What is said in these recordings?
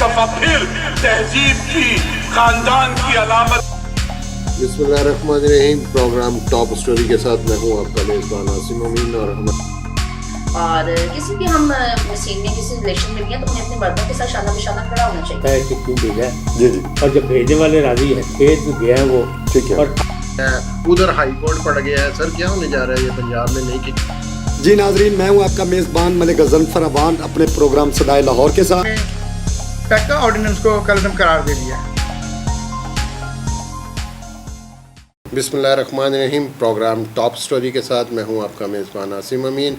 दफा फिर तहजीब की, खानदान की अलामत। बिस्मिल्लाहिर्रहमानिर्रहीम। प्रोग्राम टॉप स्टोरी के साथ मैं हूँ आपका मेज़बान आसिम अमीन। और किसी भी हम सीन में किसी रिलेशन में भी हैं तो हमें अपने मर्दों के साथ शाना बिशाना खड़ा होना चाहिए। कि क्यों भेजा है जी जी, और जब भेजने वाले राजी है खेत में गया है वो, ठीक है। और उधर हाई कोर्ट पड़ गया है सर, क्या होने जा रहा है ये पंजाब में? नहीं की जी नाजरीन, मैं हूँ आपका मेज़बान मलिक गज़नफ़र अवान अपने प्रोग्राम सदाए लाहौर के साथ। पैका ऑर्डिनेंस को कलअदम करार दे दिया। बिस्मिल्लाहिर्रहमानिर्रहीम। प्रोग्राम टॉप स्टोरी के साथ मैं हूँ आपका मेज़बान आसिम अमीन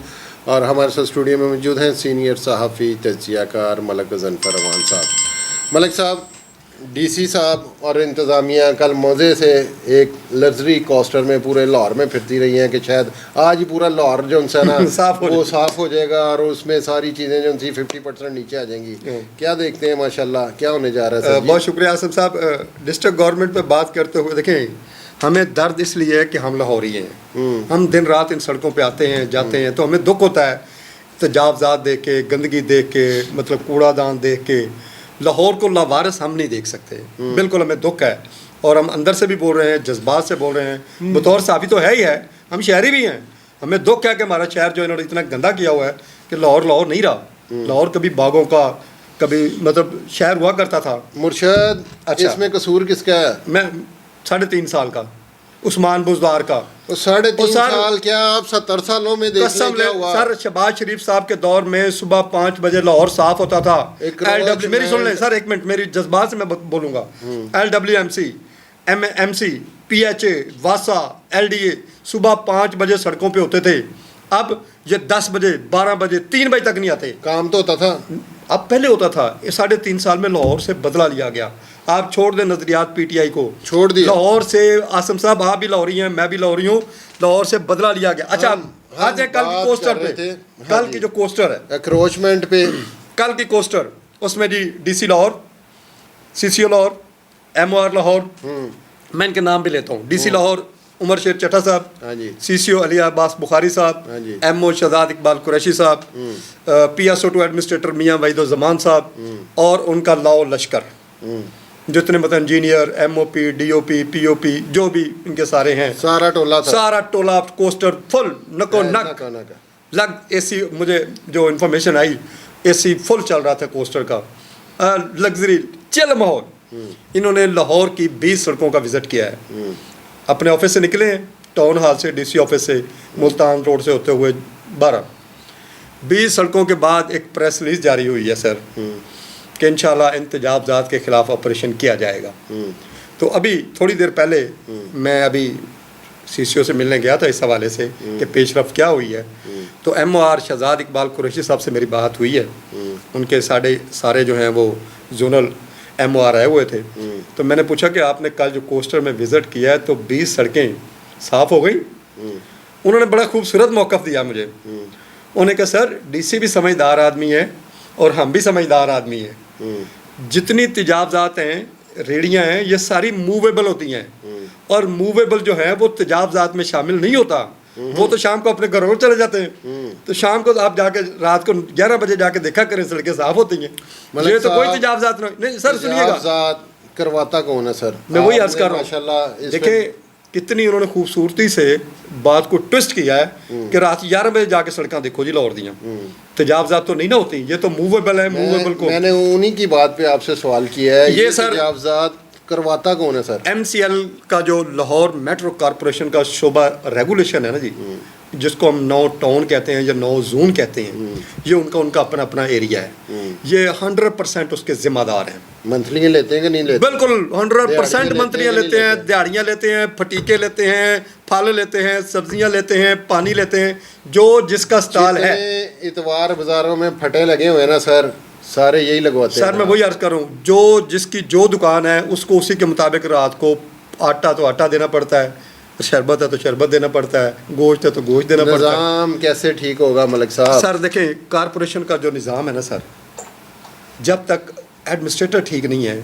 और हमारे साथ स्टूडियो में मौजूद हैं सीनियर सहाफ़ी तज्ज़ियाकार मलिक गज़नफ़र अवान साहब। मलिक साहब, डीसी साहब और इंतज़ामिया कल मज़े से एक लग्जरी कोस्टर में पूरे लाहौर में फिरती रही हैं कि शायद आज ही पूरा लाहौर जो उनसे ना वो साफ़ हो जाएगा और उसमें सारी चीज़ें जो उनसी 50% नीचे आ जाएंगी। क्या देखते हैं माशाल्लाह, क्या होने जा रहा है? बहुत शुक्रिया आसिम साहब। डिस्ट्रिक्ट गवर्नमेंट पे बात करते हुए देखें, हमें दर्द इसलिए है कि हम लाहौरी हैं। हम दिन रात इन सड़कों पे आते हैं जाते हैं तो हमें दुख होता है तजावज़ात देख के, गंदगी देख के, मतलब कूड़ादान देख के। लाहौर को लावारिस हम नहीं देख सकते, बिल्कुल हमें दुख है और हम अंदर से भी बोल रहे हैं, जज्बात से बोल रहे हैं। बतौर साफ़ी तो है ही है, हम शहरी भी हैं। हमें दुख है कि हमारा शहर जो इन्होंने इतना गंदा किया हुआ है कि लाहौर लाहौर नहीं रहा। लाहौर कभी बागों का, कभी मतलब शहर हुआ करता था। मुर्शद, अच्छा, इसमें कसूर किसका है? मैं 3.5 साल का उस्मान बुज़दार का। तो 3.5 साल क्या आप 70 सालों में देख लें क्या हुआ? सर, शहबाज शरीफ साहब के दौर में सुबह 5 बजे लाहौर साफ होता था। LW, मेरी सुन लें सर, एक मिनट, मेरी जज्बात से मैं बोलूँगा। LWMC, MC, PHA, वासा, LDA सुबह 5 बजे सड़कों पे होते थे। अब ये 10 बजे, 12 बजे, 3 बजे तक नहीं आते। काम तो होता था, अब पहले होता था। ये 3.5 साल में लाहौर से बदला लिया गया। आप छोड़ दें नज़रियात PTI को, छोड़ दिया। लाहौर से आसम साहब, आप भी लाहौरी हैं, मैं भी लाहौरी हूँ, लाहौर से बदला लिया गया। अच्छा, आज है कल की कोस्टर पे, कल की जो कोस्टर है एक्रोचमेंट पे, कल की कोस्टर, उसमें जी DC Lahore, CCO Lahore, MOR Lahore, मैं इनके नाम भी लेता हूँ। DC लाहौर उमर शेर चट्टा साहब, हाँ जी। CCO अली अब्बास बुखारी साहब, हाँ जी। MO शहजाद इकबाल कुरैशी साहब, PSO2 एडमिनिस्ट्रेटर मियाँ वहीद ज़मान साहब और उनका लाओ लश्कर, जितने मतलब इंजीनियर, MOP, DOP, POP जो भी इनके सारे हैं, सारा टोला था, सारा टोला कोस्टर फुल नको नक लग। AC, मुझे जो इन्फॉर्मेशन आई, AC फुल चल रहा था कोस्टर का, लग्जरी चिल माहौल। इन्होंने लाहौर की 20 सड़कों का विज़िट किया है। अपने ऑफिस से निकले हैं, टाउन हॉल से, DC ऑफिस से, मुल्तान रोड से होते हुए 20 सड़कों के बाद एक प्रेस रिलीज जारी हुई है सर कि इंशाल्लाह इन तजावज़ात के ख़िलाफ़ ऑपरेशन किया जाएगा। तो अभी थोड़ी देर पहले मैं अभी CCO से मिलने गया था इस हवाले से कि पेशरफ क्या हुई है। तो MOR शहजाद इकबाल कुरैशी साहब से मेरी बात हुई है। उनके सारे जो हैं वो जोनल MOR आए हुए थे। तो मैंने पूछा कि आपने कल जो कोस्टर में विज़िट किया है तो 20 सड़कें साफ़ हो गई? उन्होंने बड़ा खूबसूरत मौक़िफ़ दिया मुझे। उन्होंने कहा सर, DC भी समझदार आदमी है और हम भी समझदार आदमी हैं। जितनी तजावज़ात हैं, रेड़ियाँ हैं, ये सारी मूवेबल होती हैं और मूवेबल जो है वो तजावज़ात में शामिल नहीं होता। वो तो शाम को अपने घरों में चले जाते हैं। तो शाम को आप जाके रात को 11 बजे जाके देखा करें, सड़कें साफ होती हैं। ये तो कोई तजावज़ात नहीं। सर सुनिएगा, करवाता कौन है सर? मैं वही अर्ज कर रहा हूँ। माशाल्लाह, देखें कितनी उन्होंने खूबसूरती से बात को ट्विस्ट किया है कि रात 11 बजे जाके सड़कें देखो जी लाहौर दियाँ। तजावज़ात तो नहीं ना होती, ये तो मूवेबल है। मूवेबल को मैंने उन्हीं की बात पे आपसे सवाल किया है, ये सर तजावज़ात करवाता कौन है सर? MCL का जो लाहौर मेट्रो कॉरपोरेशन का शोबा रेगुलेशन है ना जी, जिसको हम 9 टाउन कहते हैं या 9 जोन कहते हैं, ये उनका अपना अपना एरिया है। ये 100% उसके ज़िम्मेदार हैं। मंथली लेते हैं कि नहीं लेते? बिल्कुल 100% मंथलियाँ लेते हैं, दिहाड़ियाँ लेते हैं, फटीके लेते हैं, फल लेते हैं, सब्जियाँ लेते हैं, पानी लेते हैं, जो जिसका स्टॉल है। इतवार बाजारों में फटे लगे हुए ना सर, सारे यही लगवाते हैं। सर मैं वही अर्ज कर रहा हूँ, जो जिसकी जो दुकान है उसको उसी के मुताबिक रात को आटा तो आटा देना पड़ता है, शरबत है तो शरबत देना पड़ता है, गोश्त है तो गोश्त देना पड़ता है। निज़ाम कैसे ठीक होगा मलिक साहब? सर देखें, कारपोरेशन का जो निज़ाम है ना सर, जब तक एडमिनिस्ट्रेटर ठीक नहीं है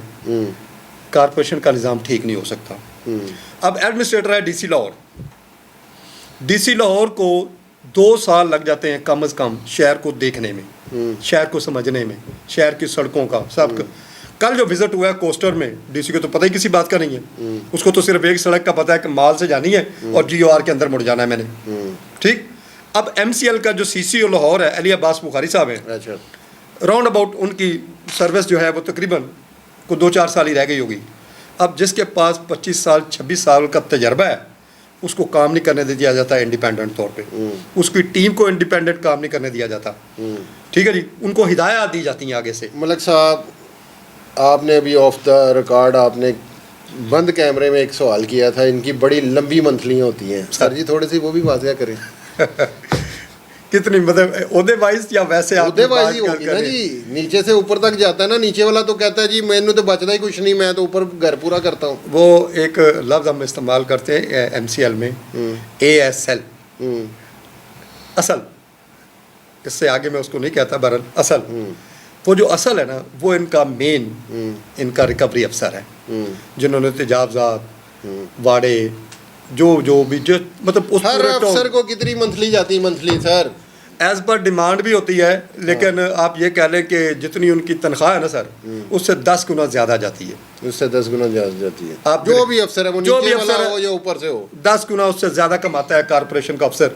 कारपोरेशन का निज़ाम ठीक नहीं हो सकता। अब एडमिनिस्ट्रेटर है DC लाहौर। DC लाहौर को 2 साल लग जाते हैं कम अज़ कम शहर को देखने में, शहर को समझने में, शहर की सड़कों का सब कल जो विजिट हुआ है कोस्टर में, डीसी को तो पता ही किसी बात का नहीं है, उसको तो सिर्फ एक सड़क का पता है कि माल से जानी है और GOR के अंदर मुड़ जाना है मैंने, ठीक। अब MCL का जो CCO लाहौर है अली अब्बास बुखारी साहब हैं, अच्छा, राउंड अबाउट उनकी सर्विस जो है वो तकरीबन को 2-4 साल ही रह गई होगी। अब जिसके पास 25 साल 26 साल का तजर्बा है उसको काम नहीं करने दिया जाता इंडिपेंडेंट तौर पे, उसकी टीम को इंडिपेंडेंट काम नहीं करने दिया जाता, ठीक है जी। उनको हिदायत दी जाती हैं आगे से। मलिक साहब, आपने अभी ऑफ द रिकॉर्ड आपने बंद कैमरे में एक सवाल किया था, इनकी बड़ी लंबी मंथलियाँ होती हैं सर जी, थोड़ी सी वो भी वाज़िया करें। कितनी मतलब ओहदे वाइज या वैसे आप ओहदे वाइज ही होगी ना जी, नीचे से ऊपर तक जाता है ना, नीचे वाला तो कहता है जी मैंने तो बचता ही कुछ नहीं, मैं तो ऊपर घर पूरा करता हूँ। वो एक लफ्ज़ हम इस्तेमाल करते हैं MCL में, ASL, असल, इससे आगे मैं उसको नहीं कहता, बहरहाल असल। वो जो असल है ना वो इनका मेन इनका रिकवरी अफसर है, जिन्होंने तेजाबजात वाड़े जो भी जो मतलब उस हर अफसर को कितनी मंथली जाती है? Monthly sir as per demand भी होती है, लेकिन आप ये कह लें कि जितनी उनकी तनख्वाह है ना सर, उससे 10 गुना ज़्यादा जाती है, उससे 10 गुना ज़्यादा जाती है। आप जो भी अफसर है वो जो भी नीचे वाला अफसर हो या ऊपर से हो, 10 गुना उससे ज़्यादा कमाता है कारपोरेशन का अफसर,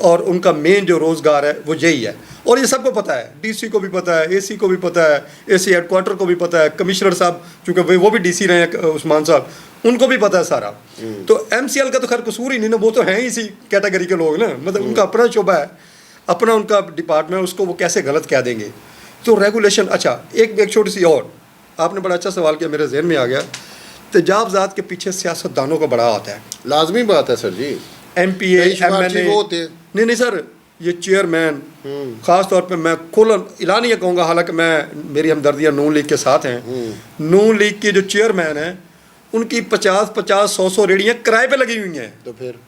और उनका मेन जो रोज़गार है वो यही है। और ये सबको पता है, DC को भी पता है, AC को भी पता है, AC हेडक्वार्टर को भी पता है, कमिश्नर साहब चूँकि वो भी DC रहे हैं उस्मान साहब, उनको भी पता है सारा। तो MCL का तो खैर कसूर ही नहीं ना, वो तो हैं ही इसी कैटेगरी के लोग ना, मतलब उनका अपना शोबा है, अपना उनका डिपार्टमेंट, उसको वो कैसे गलत कह देंगे। तो रेगुलेशन, अच्छा एक छोटी सी और, आपने बड़ा अच्छा सवाल किया, मेरे जहन में आ गया, तेजाबजात के पीछे सियासतदानों का बड़ा हाथ है। लाजमी बात है सर जी, MPA MNA वो होते हैं। नहीं सर, ये चेयरमैन ख़ास तौर पे मैं खुलन एलानिया कहूँगा, हालांकि मैं मेरी हमदर्दियाँ नून लीग के साथ हैं, नून लीग के जो चेयरमैन हैं उनकी 50-100 रेड़ियाँ किराए पे लगी हुई हैं, तो फिर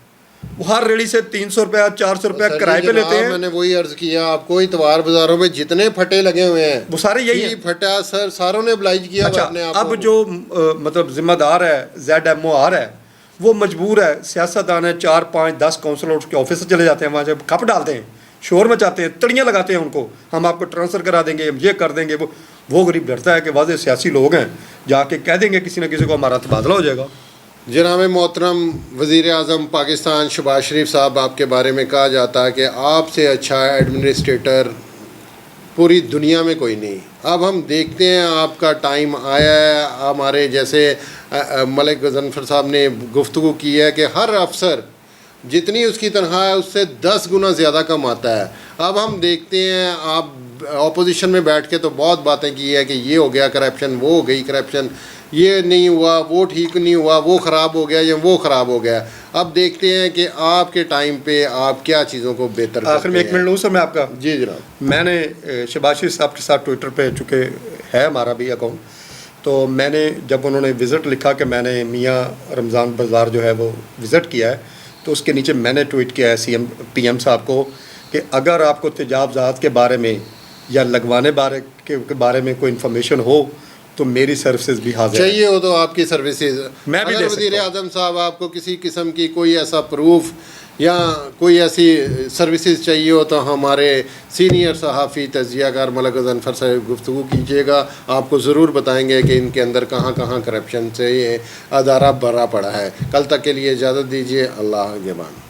वो हर रेड़ी से 300 रुपया 400 रुपया किराए पे लेते हैं। मैंने वही अर्ज किया आपको, इतवार बाजारों में जितने फटे लगे हुए हैं वो सारे यही हैं। फटा सर, सारों ने oblige किया अच्छा, अपने आप अब को। जो मतलब जिम्मेदार है ZMOR है, वो मजबूर है, सियासतदान है, 4-5-10 काउंसलर उसके ऑफिस से चले जाते हैं, वहाँ जब खप डालते हैं, शोर मचाते हैं, तड़ियाँ लगाते हैं उनको, हम आपको ट्रांसफ़र करा देंगे, हम ये कर देंगे। वो गरीब डरता है कि वाज़े सियासी लोग हैं, जाके कह देंगे किसी न किसी को हमारा तबादला हो जाएगा। जनाब मोहतरम वज़ीर आज़म पाकिस्तान शहबाज शरीफ साहब, आपके बारे में कहा जाता है कि आपसे अच्छा एडमिनिस्ट्रेटर पूरी दुनिया में कोई नहीं। अब हम देखते हैं आपका टाइम आया है, हमारे जैसे मलिक गज़नफ़र साहब ने गुफ्तगू की है कि हर अफसर जितनी उसकी तनख्वाह है उससे 10 गुना ज़्यादा कमाता है। अब हम देखते हैं, आप अपोजिशन में बैठ के तो बहुत बातें की है कि ये हो गया करप्शन, वो हो गई करप्शन, ये नहीं हुआ, वो ठीक नहीं हुआ, वो ख़राब हो गया या वो ख़राब हो गया। अब देखते हैं कि आपके टाइम पे आप क्या चीज़ों को बेहतर आखिर में 1 मिनट लूँ सर मैं आपका? जी जनाब। मैंने शहबाज शरीफ साहब के साथ ट्विटर पे, चूँकि है हमारा भी अकाउंट, तो मैंने जब उन्होंने विज़िट लिखा कि मैंने मियाँ रमज़ान बाज़ार जो है वो विज़िट किया है, तो उसके नीचे मैंने ट्वीट किया है PM साहब को कि अगर आपको तेजाबजात के बारे में या लगवाने के बारे में कोई इन्फॉर्मेशन हो तो मेरी सर्विसेज भी हाजिर चाहिए हो तो आपकी सर्विसेज मैं भी दे सकता हूं। वज़ीर आज़म साहब आपको किसी किस्म की कोई ऐसा प्रूफ या कोई ऐसी सर्विसेज चाहिए हो तो हमारे सीनियर सहाफ़ी तज़कियाकार मलिक गज़नफ़र से गुफ्तगू कीजिएगा, आपको ज़रूर बताएंगे कि इनके अंदर कहाँ कहाँ करप्शन से ये अदारा भरा पड़ा है। कल तक के लिए इजाज़त दीजिए। अल्लाह निगहबान।